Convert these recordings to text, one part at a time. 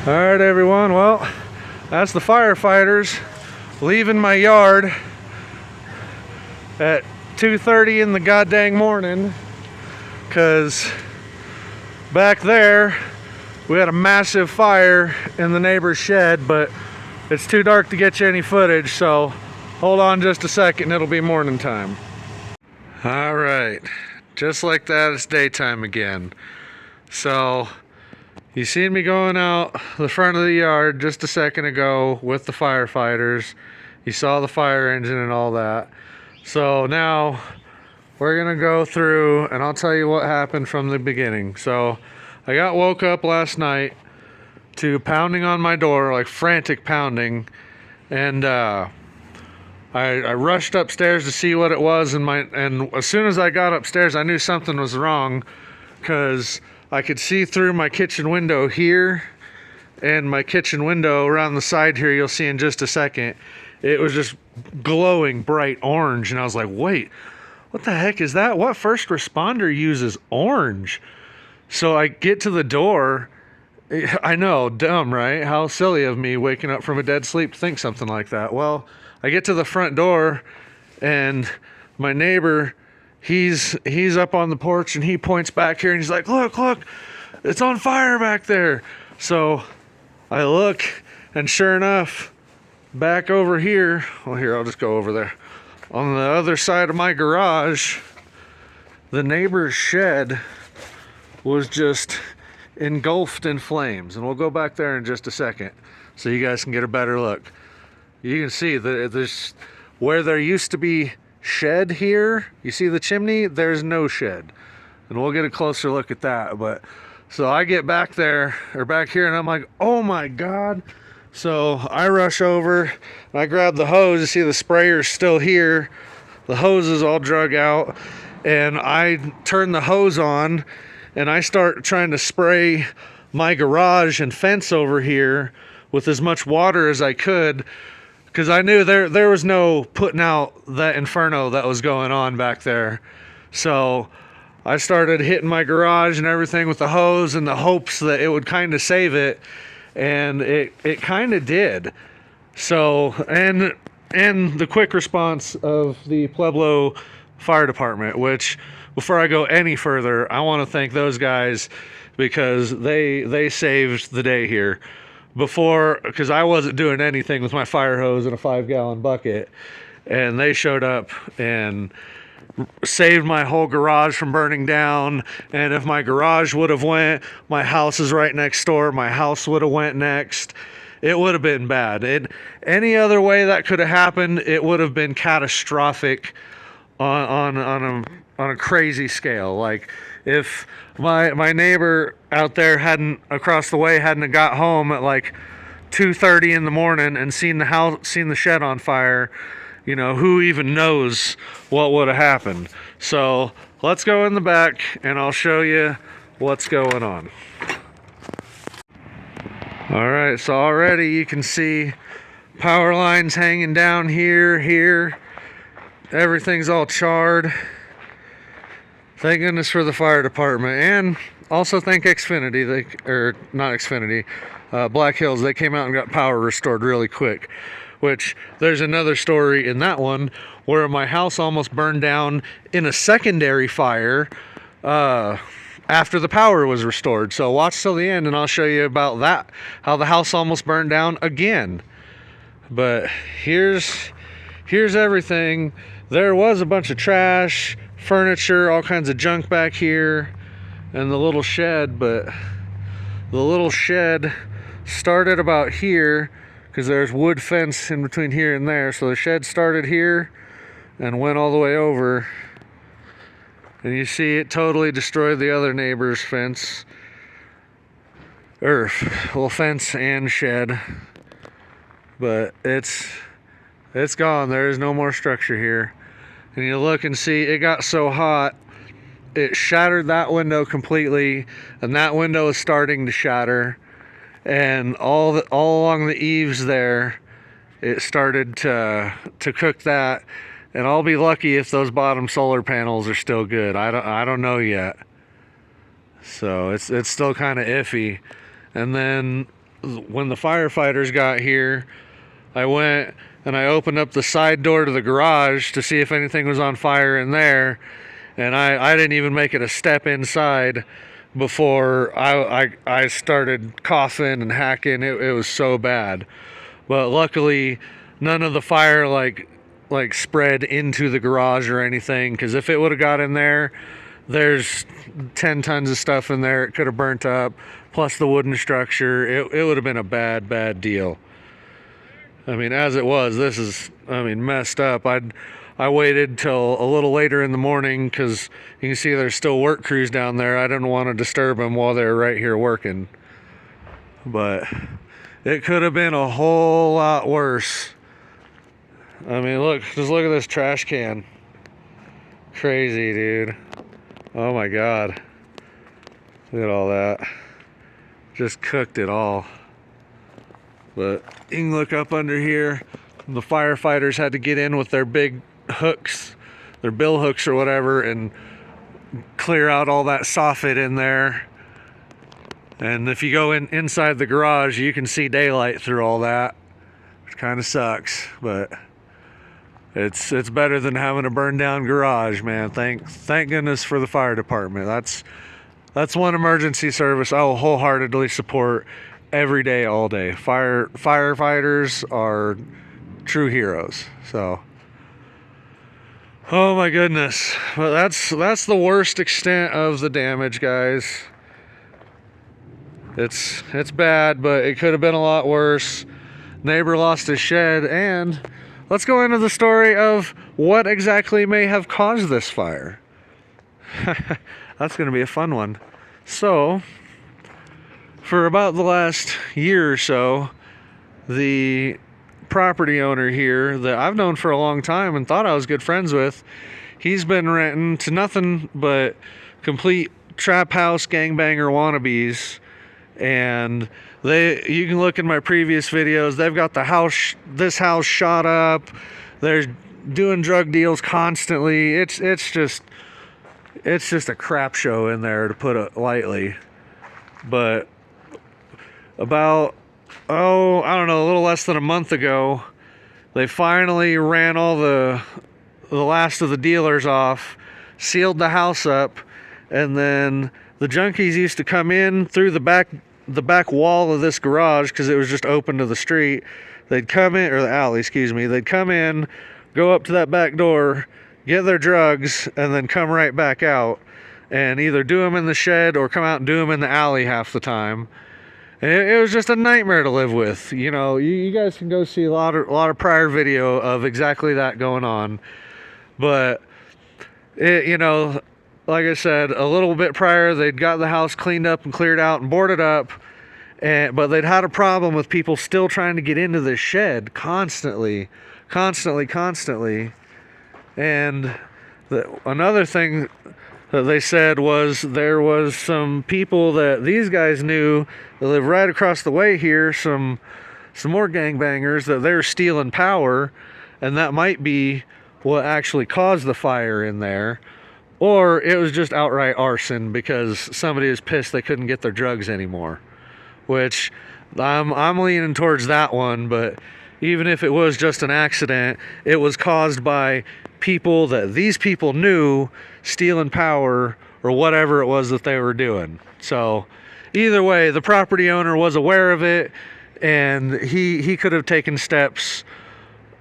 All right, everyone. Well, that's the firefighters leaving my yard at 2:30 in the goddamn morning, because back there we had a massive fire in the neighbor's shed, but it's too dark to get you any footage, so hold on just a second, it'll be morning time. All right, just like that, it's daytime again. So you seen me going out the front of the yard just a second ago with the firefighters. You saw the fire engine and all that. So now we're gonna go through and I'll tell you what happened from the beginning. So I got woke up last night to pounding on my door, like frantic pounding, and I rushed upstairs to see what it was, and as soon as I got upstairs I knew something was wrong, because I could see through my kitchen window here and my kitchen window around the side here, you'll see in just a second. It was just glowing bright orange, and I was like, wait, what the heck is that? What first responder uses orange? So I get to the door. I know, dumb, right? How silly of me waking up from a dead sleep to think something like that. Well, I get to the front door, and my neighbor, he's up on the porch, and he points back here and he's like, look, it's on fire back there. So I look, and sure enough, back over here, well, here, I'll just go over there. On the other side of my garage, the neighbor's shed was just engulfed in flames. And we'll go back there in just a second so you guys can get a better look. You can see that there's, where there used to be shed here, you see the chimney, there's no shed, and we'll get a closer look at that. But so I get back there, or back here, and I'm like, oh my god. So I rush over and I grab the hose. You see the sprayer's still here, the hose is all drug out, and I turn the hose on and I start trying to spray my garage and fence over here with as much water as I could, because I knew there was no putting out that inferno that was going on back there. So I started hitting my garage and everything with the hose in the hopes that it would kind of save it, and it kind of did. So, and the quick response of the Pueblo Fire Department, which, before I go any further, I want to thank those guys, because they saved the day here. Before, because I wasn't doing anything with my fire hose in a 5-gallon bucket, and they showed up and saved my whole garage from burning down. And if my garage would have went, my house is right next door, my house would have went next. It would have been bad. Any other way that could have happened, it would have been catastrophic on a crazy scale. Like, if my neighbor out there across the way hadn't got home at like 2:30 in the morning and seen the shed on fire, you know, who even knows what would have happened. So let's go in the back and I'll show you what's going on. All right, so already you can see power lines hanging down here. Everything's all charred. Thank goodness for the fire department, and also thank Xfinity, not Xfinity, Black Hills. They came out and got power restored really quick, which there's another story in that one where my house almost burned down in a secondary fire after the power was restored. So watch till the end and I'll show you about that, how the house almost burned down again. But here's everything. There was a bunch of trash, furniture, all kinds of junk back here, and the little shed. But the little shed started about here, because there's wood fence in between here and there. So the shed started here and went all the way over, and you see it totally destroyed the other neighbor's fence, fence and shed. But it's gone. There is no more structure here. And you look and see, it got so hot, it shattered that window completely, and that window is starting to shatter. And all along the eaves there, it started to cook that. And I'll be lucky if those bottom solar panels are still good. I don't know yet. So it's still kind of iffy. And then when the firefighters got here, I went and I opened up the side door to the garage to see if anything was on fire in there, and I didn't even make it a step inside before I started coughing and hacking. It was so bad. But luckily, none of the fire like spread into the garage or anything, because if it would have got in there, there's 10 tons of stuff in there. It could have burnt up, plus the wooden structure. It would have been a bad deal. I mean, as it was, this is, I mean, messed up. I waited till a little later in the morning because you can see there's still work crews down there. I didn't want to disturb them while they're right here working. But it could have been a whole lot worse. I mean, just look at this trash can. Crazy, dude. Oh my God. Look at all that. Just cooked it all. But you can look up under here. The firefighters had to get in with their big hooks, their bill hooks or whatever, and clear out all that soffit in there. And if you go inside the garage, you can see daylight through all that. Which kind of sucks, but it's better than having a burned down garage, man. Thank goodness for the fire department. That's one emergency service I will wholeheartedly support every day, all day. Firefighters are true heroes. So, oh my goodness. Well, that's the worst extent of the damage, guys. It's bad, but it could have been a lot worse. Neighbor lost his shed, and let's go into the story of what exactly may have caused this fire. That's going to be a fun one. So, for about the last year or so, the property owner here that I've known for a long time and thought I was good friends with, he's been renting to nothing but complete trap house gangbanger wannabes. And you can look in my previous videos, they've got this house shot up. They're doing drug deals constantly. It's just a crap show in there, to put it lightly. But about, I don't know, a little less than a month ago, they finally ran all the last of the dealers off, sealed the house up, and then the junkies used to come in through the back wall of this garage because it was just open to the street. They'd come in, or the alley, excuse me. They'd come in, go up to that back door, get their drugs, and then come right back out and either do them in the shed or come out and do them in the alley half the time. And it was just a nightmare to live with. You know, you guys can go see a lot of prior video of exactly that going on. But you know, like I said, a little bit prior, they'd got the house cleaned up and cleared out and boarded up, but they'd had a problem with people still trying to get into this shed constantly. And another thing that they said was there was some people that these guys knew that live right across the way here, some more gangbangers, that they're stealing power, and that might be what actually caused the fire in there. Or it was just outright arson because somebody was pissed they couldn't get their drugs anymore. Which I'm leaning towards that one, but even if it was just an accident, it was caused by people that these people knew stealing power or whatever it was that they were doing. So either way, the property owner was aware of it, and he could have taken steps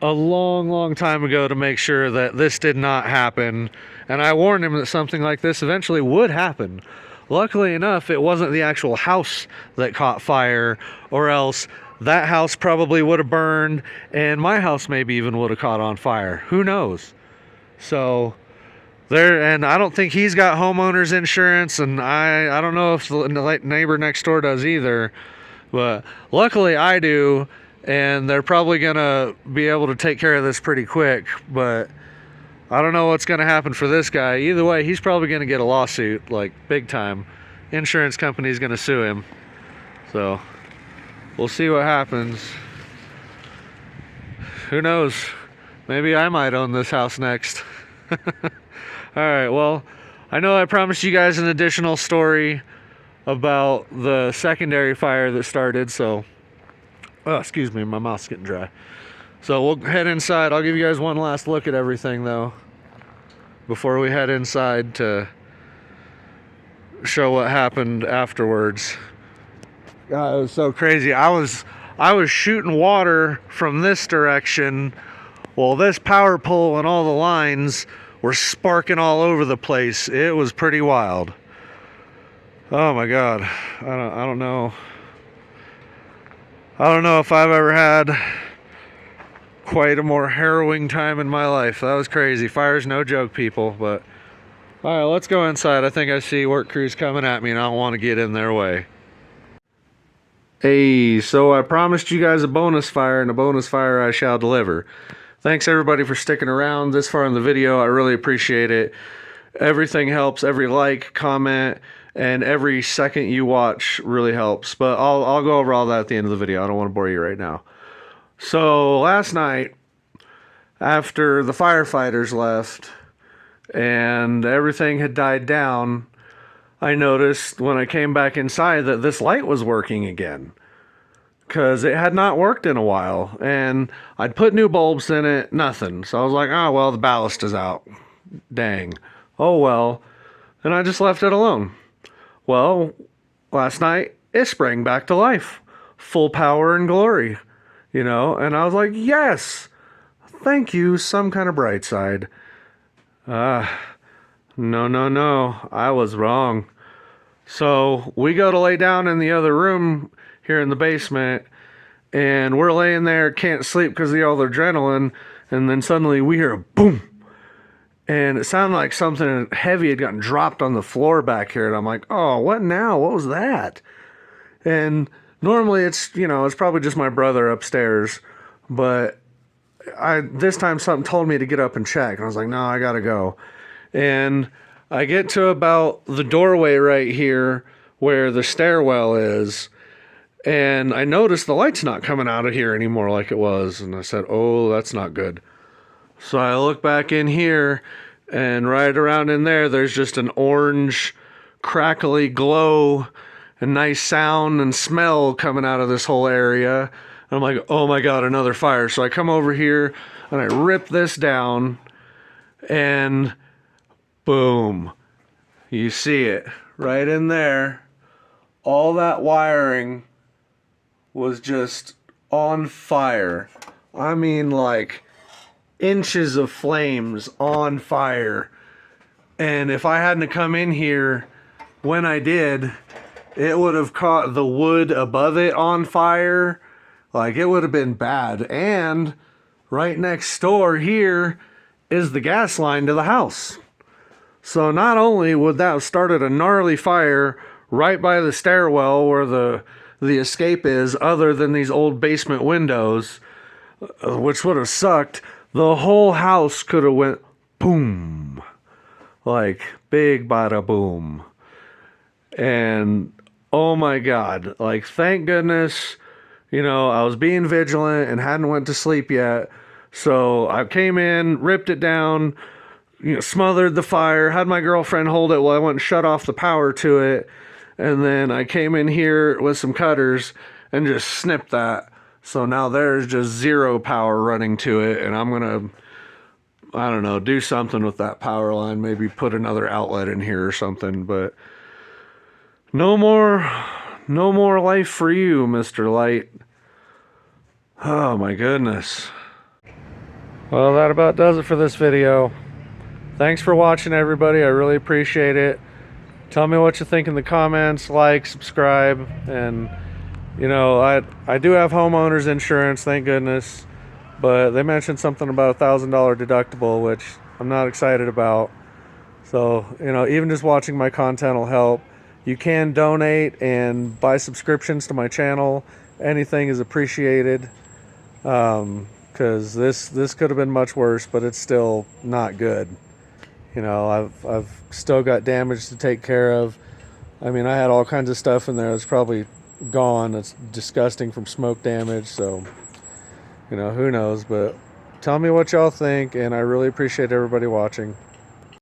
a long time ago to make sure that this did not happen. And I warned him that something like this eventually would happen. Luckily enough, it wasn't the actual house that caught fire, or else that house probably would have burned, and my house maybe even would have caught on fire. Who knows? So and I don't think he's got homeowner's insurance, and I don't know if the neighbor next door does either. But luckily I do, and they're probably gonna be able to take care of this pretty quick. But I don't know what's gonna happen for this guy. Either way, he's probably gonna get a lawsuit, like big time. Insurance company's gonna sue him. So we'll see what happens. Who knows? Maybe I might own this house next. Alright, well, I know I promised you guys an additional story about the secondary fire that started, so Oh, excuse me, my mouth's getting dry. So we'll head inside. I'll give you guys one last look at everything though before we head inside to show what happened afterwards. God, it was so crazy. I was shooting water from this direction. Well, this power pole and all the lines were sparking all over the place. It was pretty wild. Oh my God. I don't know. I don't know if I've ever had quite a more harrowing time in my life. That was crazy. Fire's no joke, people, but all right, let's go inside. I think I see work crews coming at me and I don't want to get in their way. Hey, so I promised you guys a bonus fire, and a bonus fire I shall deliver. Thanks everybody for sticking around this far in the video. I really appreciate it. Everything helps. Every like, comment, and every second you watch really helps. But I'll go over all that at the end of the video. I don't want to bore you right now. So last night, after the firefighters left and everything had died down, I noticed when I came back inside that this light was working again, because it had not worked in a while, and I'd put new bulbs in it, nothing. So I was like, oh well, the ballast is out. Dang. Oh well. And I just left it alone. Well, last night it sprang back to life, full power and glory, you know, and I was like, yes, thank you, some kind of bright side. No, I was wrong. So we go to lay down in the other room here in the basement, and we're laying there, can't sleep because of all the adrenaline, and then suddenly we hear a boom, and it sounded like something heavy had gotten dropped on the floor back here, and I'm like, oh, what now? What was that? And normally it's, you know, it's probably just my brother upstairs, but this time something told me to get up and check, and I was like, no, I gotta go. And I get to about the doorway right here where the stairwell is, and I noticed the light's not coming out of here anymore like it was, and I said, oh, that's not good. So I look back in here, and right around in there, there's just an orange, crackly glow, and nice sound and smell coming out of this whole area. And I'm like, oh my God, another fire. So I come over here, and I rip this down, and boom. You see it right in there. All that wiring was just on fire. I mean, like inches of flames on fire. And if I hadn't come in here when I did, it would have caught the wood above it on fire. Like, it would have been bad. And right next door here is the gas line to the house. So not only would that have started a gnarly fire right by the stairwell where the escape is, other than these old basement windows, which would have sucked, the whole house could have went boom. Like, big bada boom. And oh my God, like, thank goodness, you know, I was being vigilant and hadn't went to sleep yet. So I came in, ripped it down, you know, smothered the fire, had my girlfriend hold it while I went and shut off the power to it. And then I came in here with some cutters and just snipped that. So now there's just zero power running to it. And I'm going to, I don't know, do something with that power line. Maybe put another outlet in here or something. But no more life for you, Mr. Light. Oh my goodness. Well, that about does it for this video. Thanks for watching, everybody. I really appreciate it. Tell me what you think in the comments, like, subscribe, and you know, I do have homeowners insurance, thank goodness, but they mentioned something about $1,000 deductible, which I'm not excited about. So, you know, even just watching my content will help. You can donate and buy subscriptions to my channel. Anything is appreciated, because this could have been much worse, but it's still not good. You know, I've still got damage to take care of. I mean, I had all kinds of stuff in there that's probably gone. It's disgusting from smoke damage. So, you know, who knows? But tell me what y'all think, and I really appreciate everybody watching.